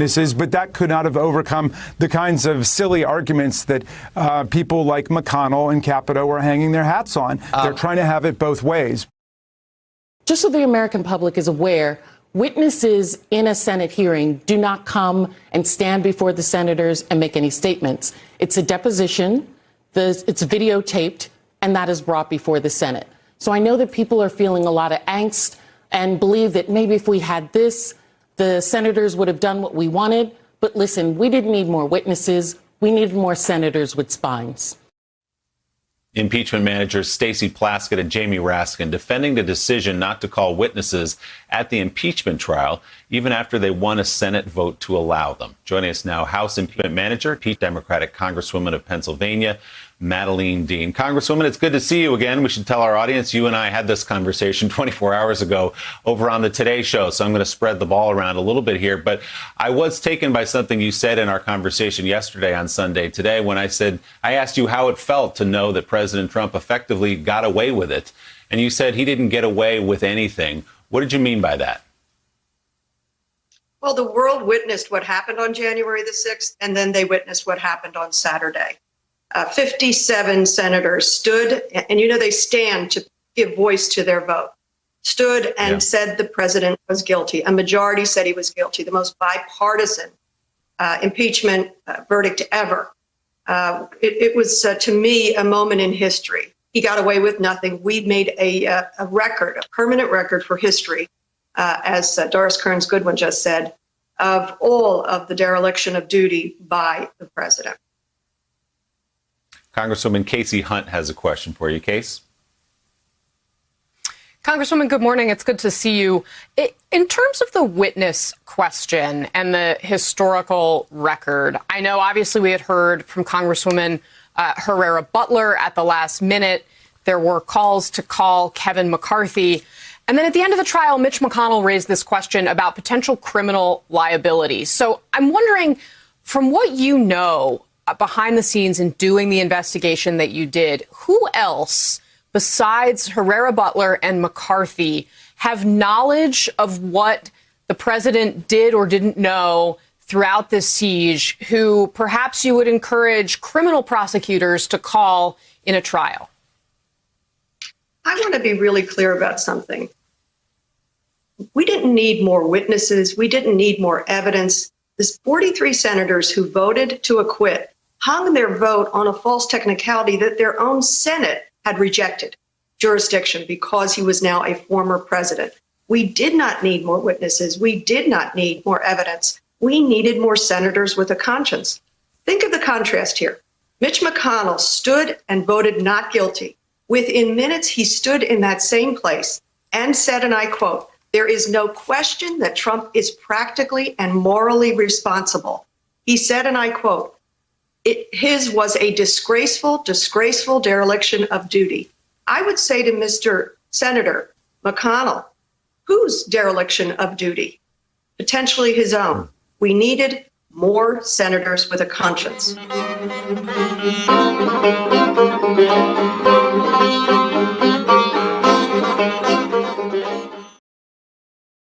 witnesses, but that could not have overcome the kinds of silly arguments that people like McConnell and Capito are hanging their hats on. They're trying to have it both ways. Just so the American public is aware, witnesses in a Senate hearing do not come and stand before the senators and make any statements. It's a deposition, it's videotaped, and that is brought before the Senate. So I know that people are feeling a lot of angst and believe that maybe if we had this, the senators would have done what we wanted. But listen, we didn't need more witnesses. We needed more senators with spines. Impeachment managers Stacey Plaskett and Jamie Raskin defending the decision not to call witnesses at the impeachment trial, even after they won a Senate vote to allow them. Joining us now, House Impeachment Manager, Democratic Congresswoman of Pennsylvania, Madeleine Dean. Congresswoman, it's good to see you again. We should tell our audience you and I had this conversation 24 hours ago over on the Today Show, so I'm going to spread the ball around a little bit here. But I was taken by something you said in our conversation yesterday on Sunday Today when I asked you how it felt to know that President Trump effectively got away with it. And you said he didn't get away with anything. What did you mean by that? Well, the world witnessed what happened on January the 6th, and then they witnessed what happened on Saturday. 57 senators stood, and they stand to give voice to their vote, stood and said the president was guilty. A majority said he was guilty, the most bipartisan impeachment verdict ever. It was, to me, a moment in history. He got away with nothing. We made a record, a permanent record for history, as Doris Kearns Goodwin just said, of all of the dereliction of duty by the president. Congresswoman Casey Hunt has a question for you. Case? Congresswoman, good morning. It's good to see you. In terms of the witness question and the historical record, I know obviously we had heard from Congresswoman Herrera Butler at the last minute. There were calls to call Kevin McCarthy. And then at the end of the trial, Mitch McConnell raised this question about potential criminal liability. So I'm wondering, from what you know behind the scenes in doing the investigation that you did, who else besides Herrera Butler and McCarthy have knowledge of what the president did or didn't know throughout this siege, who perhaps you would encourage criminal prosecutors to call in a trial? I want to be really clear about something. We didn't need more witnesses. We didn't need more evidence. There's 43 senators who voted to acquit hung their vote on a false technicality that their own Senate had rejected jurisdiction because he was now a former president. We did not need more witnesses. We did not need more evidence. We needed more senators with a conscience. Think of the contrast here. Mitch McConnell stood and voted not guilty. Within minutes, he stood in that same place and said, and I quote, "There is no question that Trump is practically and morally responsible." He said, and I quote, his was a disgraceful dereliction of duty. I would say to Mr. Senator McConnell, whose dereliction of duty? Potentially his own. We needed more senators with a conscience.